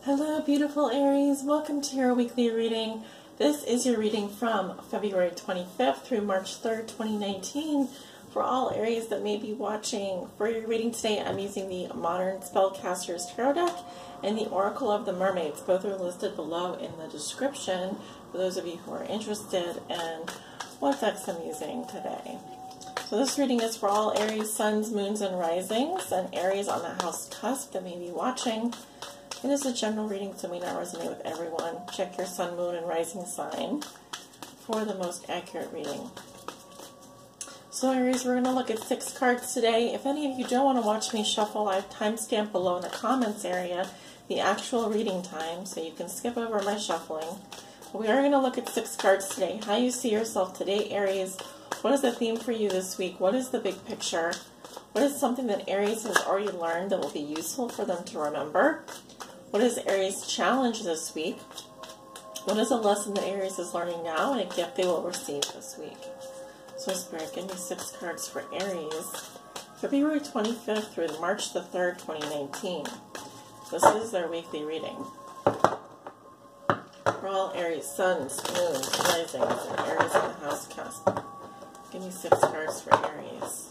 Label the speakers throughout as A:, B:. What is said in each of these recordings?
A: Hello, beautiful Aries. Welcome to your weekly reading. This is your reading from February 25th through March 3rd, 2019. For all Aries that may be watching, for your reading today, I'm using the Modern Spellcaster's Tarot deck and the Oracle of the Mermaids. Both are listed below in the description for those of you who are interested in what decks I'm using today. So this reading is for all Aries, suns, moons, and risings, and Aries on the house cusp that may be watching. It is a general reading, so it may not resonate with everyone. Check your sun, moon, and rising sign for the most accurate reading. So Aries, we're going to look at 6 cards today. If any of you don't want to watch me shuffle, I've timestamped below in the comments area the actual reading time, so you can skip over my shuffling. But we are going to look at 6 cards today. How you see yourself today, Aries. What is the theme for you this week? What is the big picture? What is something that Aries has already learned that will be useful for them to remember? What is Aries' challenge this week? What is a lesson that Aries is learning now and a gift they will receive this week? So Spirit, give me 6 cards for Aries, February 25th through March the 3rd, 2019. This is their weekly reading. For all Aries, suns, moons, risings, and Aries in the house cusp. Give me 6 cards for Aries.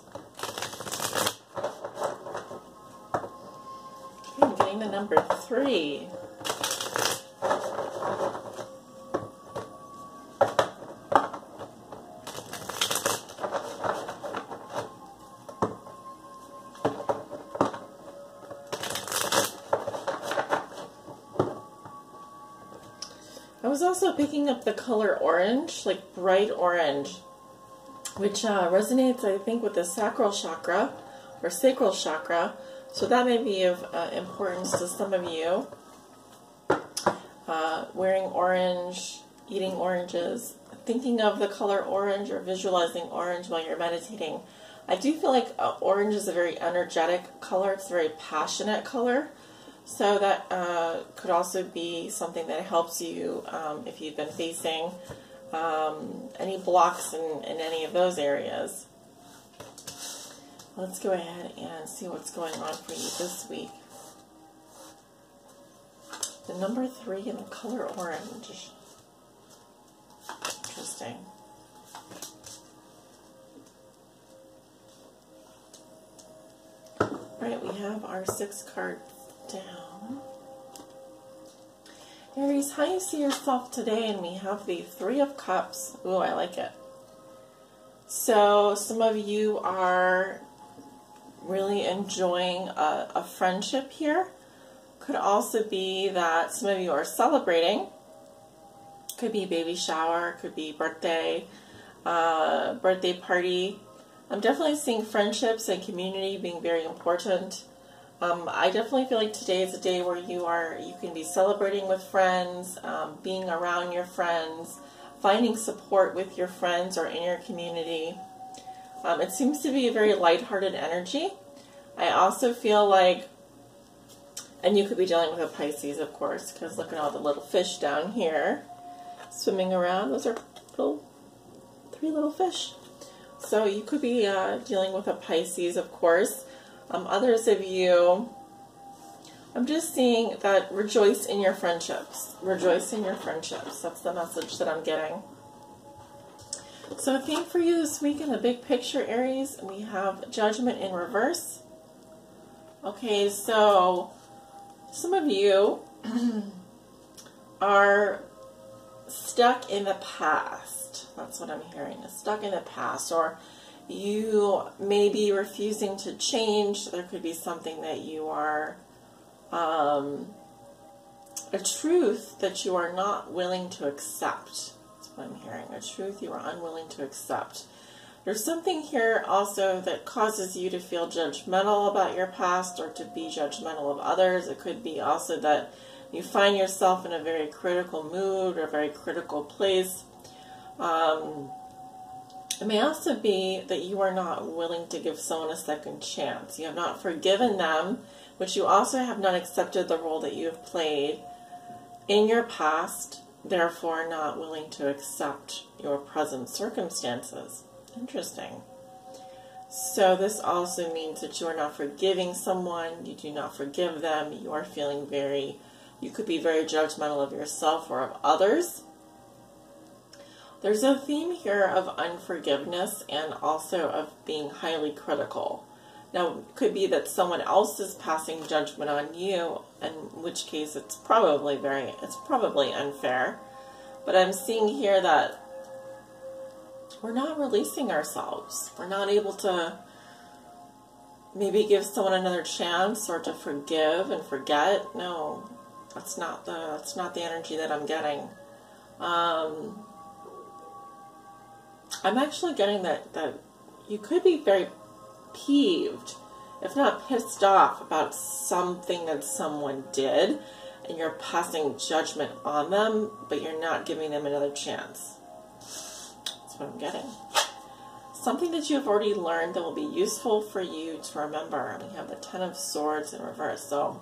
A: I'm getting the number 3. I was also picking up the color orange, like bright orange, which resonates, I think, with the sacral chakra or sacral chakra. So that may be of importance to some of you. Wearing orange, eating oranges, thinking of the color orange or visualizing orange while you're meditating. I do feel like orange is a very energetic color. It's a very passionate color. So that could also be something that helps you if you've been facing any blocks in any of those areas. Let's go ahead and see what's going on for you this week. The number 3 and the color orange. Interesting. Alright, we have our 6 cards down. Aries, how you see yourself today? And we have the 3 of Cups. Ooh, I like it. So some of you are really enjoying a friendship here. Could also be that some of you are celebrating. Could be baby shower, could be birthday, birthday party. I'm definitely seeing friendships and community being very important. I definitely feel like today is a day where you can be celebrating with friends, being around your friends, finding support with your friends or in your community. It seems to be a very lighthearted energy. I also feel like, and you could be dealing with a Pisces, of course, because look at all the little fish down here swimming around. Those are 3 little fish. So you could be dealing with a Pisces, of course. Others of you, I'm just seeing that rejoice in your friendships. Rejoice in your friendships. That's the message that I'm getting. So a theme for you this week in the big picture, Aries, we have Judgment in reverse. Okay, so some of you are stuck in the past. That's what I'm hearing. Stuck in the past, or you may be refusing to change. There could be something that you are, a truth that you are not willing to accept. That's what I'm hearing. A truth you are unwilling to accept. There's something here also that causes you to feel judgmental about your past or to be judgmental of others. It could be also that you find yourself in a very critical mood or a very critical place. It may also be that you are not willing to give someone a second chance. You have not forgiven them, but you also have not accepted the role that you have played in your past, therefore not willing to accept your present circumstances. Interesting. So this also means that you are not forgiving someone, you do not forgive them, you are feeling very You could be very judgmental of yourself or of others. There's a theme here of unforgiveness and also of being highly critical. Now, it could be that someone else is passing judgment on you, in which case it's probably unfair. But I'm seeing here that we're not releasing ourselves. We're not able to maybe give someone another chance or to forgive and forget. No, that's not the energy that I'm getting. I'm actually getting that you could be very peeved, if not pissed off, about something that someone did, and you're passing judgment on them, but you're not giving them another chance. That's what I'm getting. Something that you've already learned that will be useful for you to remember. We have the Ten of Swords in reverse. So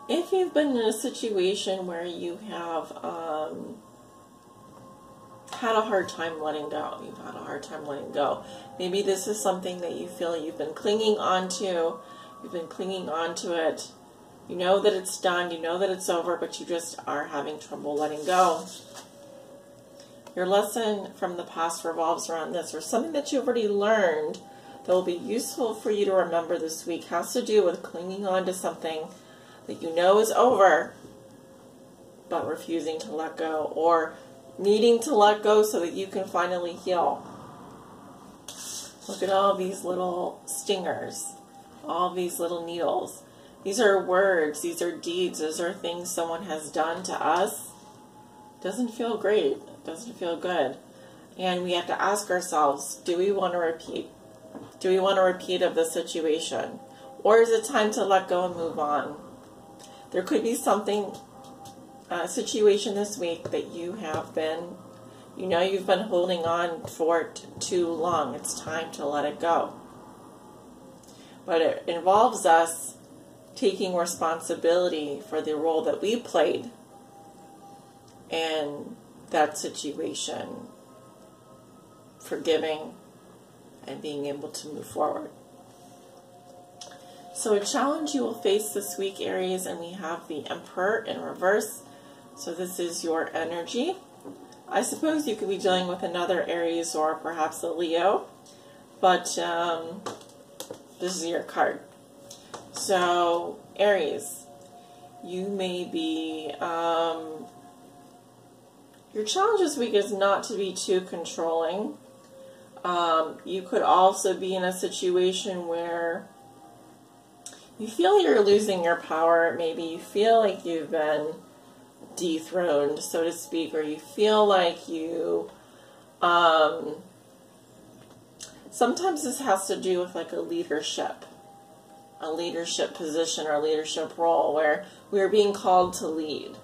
A: if you've been in a situation where you have had a hard time letting go, maybe this is something that you feel you've been clinging on to, it, you know that it's done, you know that it's over, but you just are having trouble letting go. Your lesson from the past revolves around this, or something that you've already learned that will be useful for you to remember this week has to do with clinging on to something that you know is over, but refusing to let go, or needing to let go so that you can finally heal. Look at all these little stingers, all these little needles. These are words, these are deeds, these are things someone has done to us. Doesn't feel great, doesn't feel good. And we have to ask ourselves, do we want to repeat? Do we want to repeat of the situation? Or is it time to let go and move on? There could be something, a situation this week that you've been holding on for too long. It's time to let it go. But it involves us taking responsibility for the role that we played in that situation, forgiving and being able to move forward. So a challenge you will face this week, Aries, and we have the Emperor in reverse. So this is your energy. I suppose you could be dealing with another Aries or perhaps a Leo, but this is your card. So Aries, you may be, your challenge this week is not to be too controlling. You could also be in a situation where you feel you're losing your power. Maybe you feel like you've been dethroned, so to speak, or you feel like you, sometimes this has to do with like a leadership position or a leadership role where we're being called to lead.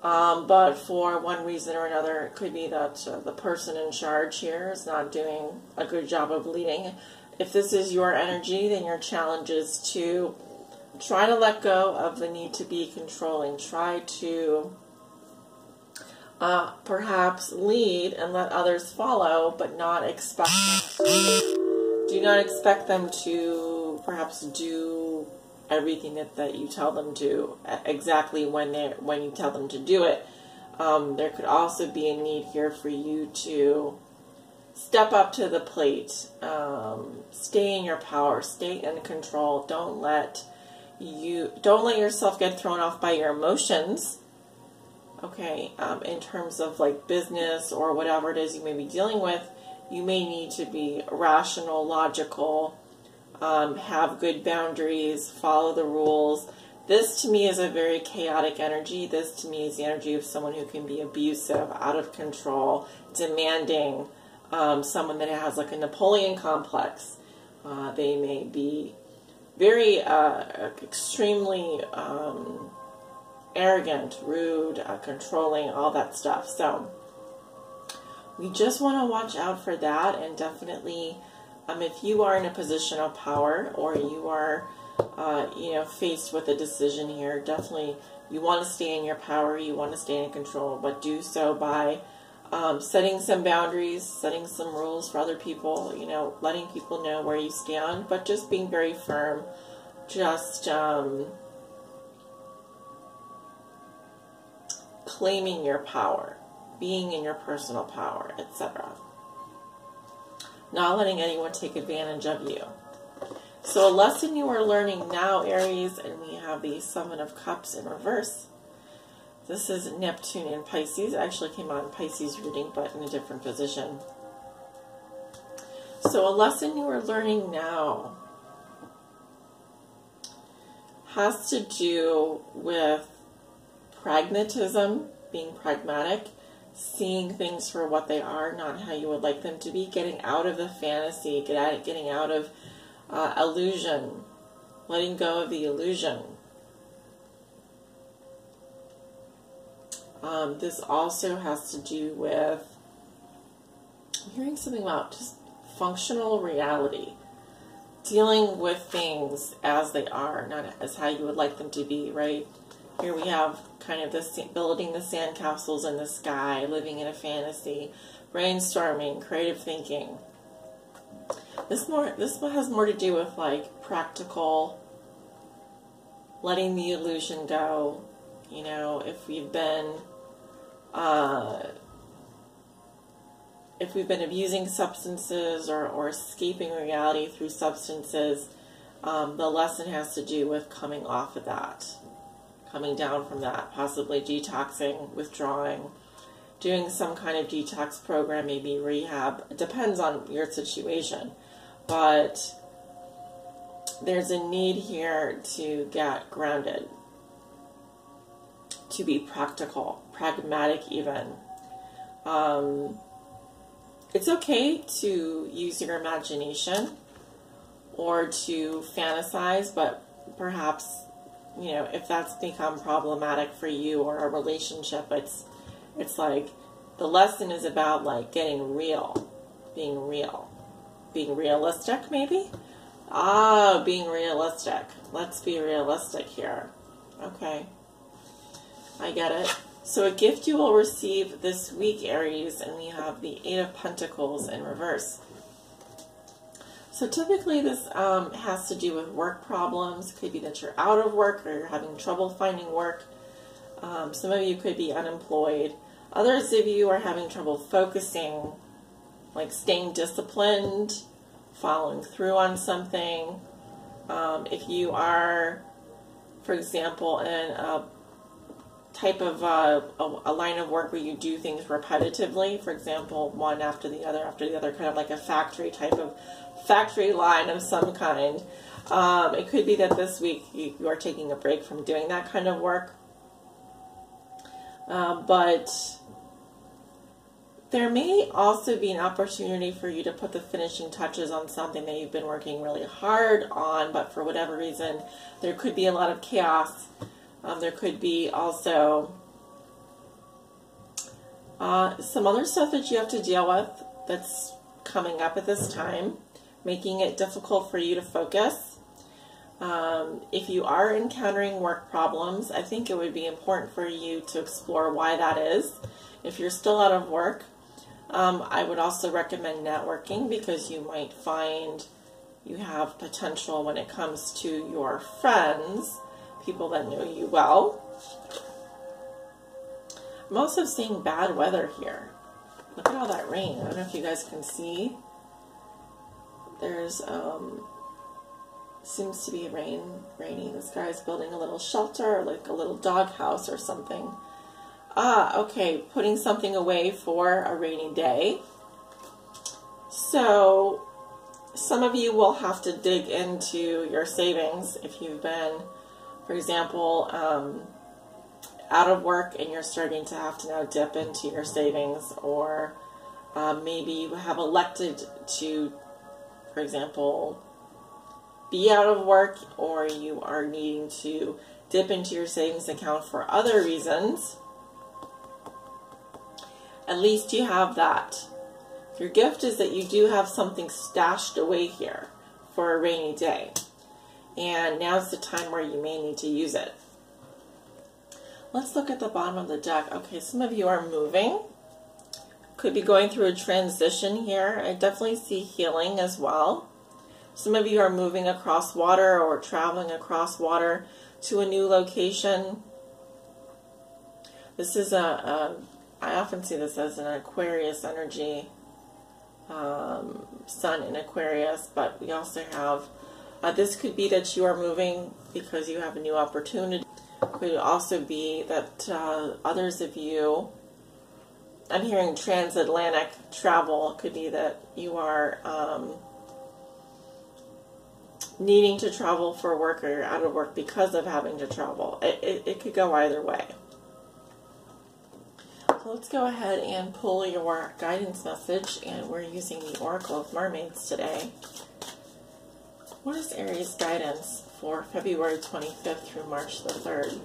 A: But for one reason or another, it could be that the person in charge here is not doing a good job of leading. If this is your energy, then your challenge is to try to let go of the need to be controlling. Try to perhaps lead and let others follow, but not expect them to. Do not expect them to perhaps do everything that you tell them to exactly when you tell them to do it. There could also be a need here for you to step up to the plate, stay in your power, stay in control. Don't let yourself get thrown off by your emotions. Okay, in terms of like business or whatever it is you may be dealing with, you may need to be rational, logical, have good boundaries, follow the rules. This to me is a very chaotic energy. This to me is the energy of someone who can be abusive, out of control, demanding, someone that has like a Napoleon complex. They may be very extremely arrogant, rude, controlling, all that stuff. So we just want to watch out for that, and definitely if you are in a position of power or you are faced with a decision here, definitely you want to stay in your power, you want to stay in control, but do so by setting some boundaries, setting some rules for other people, letting people know where you stand, but just being very firm, just claiming your power, being in your personal power, etc. Not letting anyone take advantage of you. So a lesson you are learning now, Aries, and we have the Seven of Cups in reverse. This is Neptune in Pisces. It actually came out in Pisces reading, but in a different position. So a lesson you are learning now has to do with pragmatism, being pragmatic, seeing things for what they are, not how you would like them to be, getting out of the fantasy, getting out of illusion, letting go of the illusion. This also has to do with, I'm hearing something about just functional reality, dealing with things as they are, not as how you would like them to be, right? Here we have kind of this building the sandcastles in the sky, living in a fantasy, brainstorming, creative thinking. This has more to do with like practical, letting the illusion go. You know, if we've been abusing substances or escaping reality through substances, the lesson has to do with coming off of that, coming down from that, possibly detoxing, withdrawing, doing some kind of detox program, maybe rehab. It depends on your situation. But there's a need here to get grounded, to be practical, pragmatic even. It's okay to use your imagination or to fantasize, but perhaps, you know, if that's become problematic for you or a relationship, it's like the lesson is about like getting real, being realistic maybe? Being realistic. Let's be realistic here. Okay. I get it. So a gift you will receive this week, Aries, and we have the Eight of Pentacles in reverse. So typically this has to do with work problems. It could be that you're out of work or you're having trouble finding work. Some of you could be unemployed. Others of you are having trouble focusing, like staying disciplined, following through on something. If you are, for example, in a type of a line of work where you do things repetitively, for example, one after the other, kind of like a factory type of factory line of some kind. It could be that this week you are taking a break from doing that kind of work. But there may also be an opportunity for you to put the finishing touches on something that you've been working really hard on, but for whatever reason, there could be a lot of chaos. There could be also some other stuff that you have to deal with that's coming up at this time, making it difficult for you to focus. If you are encountering work problems, I think it would be important for you to explore why that is. If you're still out of work, I would also recommend networking, because you might find you have potential when it comes to your friends, people that know you well. I'm also seeing bad weather here. Look at all that rain. I don't know if you guys can see. There's seems to be raining. This guy's building a little shelter, like a little dog house or something. Okay, putting something away for a rainy day. So some of you will have to dig into your savings if you've been, for example, out of work and you're starting to have to now dip into your savings, or maybe you have elected to, for example, be out of work, or you are needing to dip into your savings account for other reasons. At least you have that. Your gift is that you do have something stashed away here for a rainy day. And now's the time where you may need to use it. Let's look at the bottom of the deck. Okay, some of you are moving. Could be going through a transition here. I definitely see healing as well. Some of you are moving across water or traveling across water to a new location. This is I often see this as an Aquarius energy, Sun in Aquarius, but we also have, this could be that you are moving because you have a new opportunity. Could also be that others of you, I'm hearing transatlantic travel, could be that you are needing to travel for work, or you're out of work because of having to travel. It could go either way. So let's go ahead and pull your guidance message, and we're using the Oracle of Mermaids today. What is Aries guidance for February 25th through March the 3rd?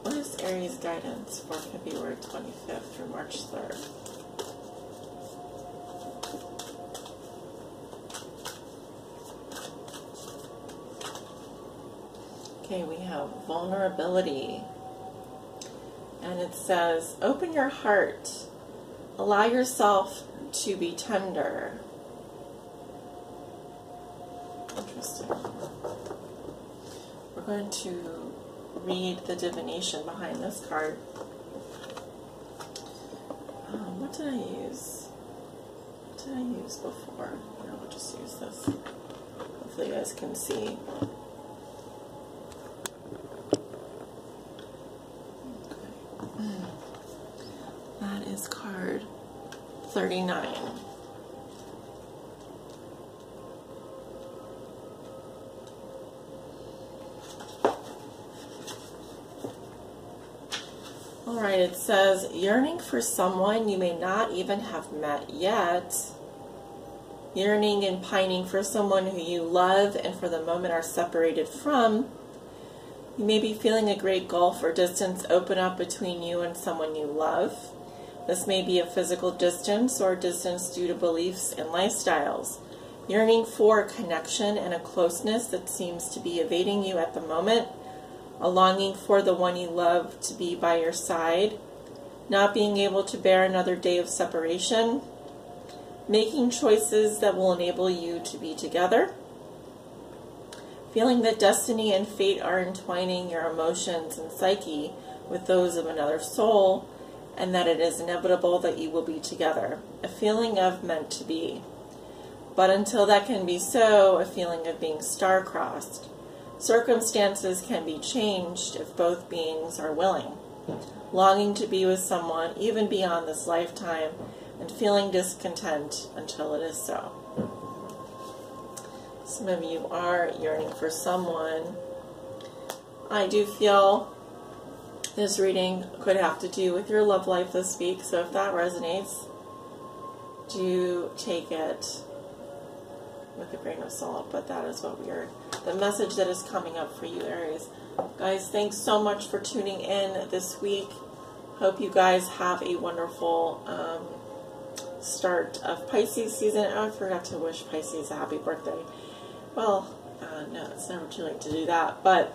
A: What is Aries guidance for February 25th through March 3rd? Okay, we have vulnerability. And it says, open your heart. Allow yourself to be tender. Interesting. We're going to read the divination behind this card. What did I use? What did I use before? No, I'll just use this. Hopefully you guys can see. Okay. That is card 39. Alright, it says, yearning for someone you may not even have met yet. Yearning and pining for someone who you love and for the moment are separated from. You may be feeling a great gulf or distance open up between you and someone you love. This may be a physical distance or distance due to beliefs and lifestyles. Yearning for a connection and a closeness that seems to be evading you at the moment. A longing for the one you love to be by your side, not being able to bear another day of separation, making choices that will enable you to be together, feeling that destiny and fate are entwining your emotions and psyche with those of another soul, and that it is inevitable that you will be together, a feeling of meant to be. But until that can be so, a feeling of being star-crossed. Circumstances can be changed if both beings are willing. Longing to be with someone even beyond this lifetime and feeling discontent until it is so. Some of you are yearning for someone. I do feel this reading could have to do with your love life this week, so if that resonates, do take it with a grain of salt, but that is what the message that is coming up for you, Aries. Guys, thanks so much for tuning in this week. Hope you guys have a wonderful start of Pisces season. Oh, I forgot to wish Pisces a happy birthday. Well, no, it's never too late to do that, but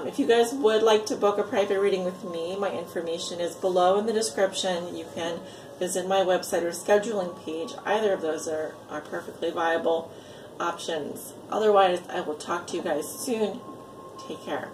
A: if you guys would like to book a private reading with me, my information is below in the description. You can visit my website or scheduling page. Either of those are perfectly viable options. Otherwise, I will talk to you guys soon. Take care.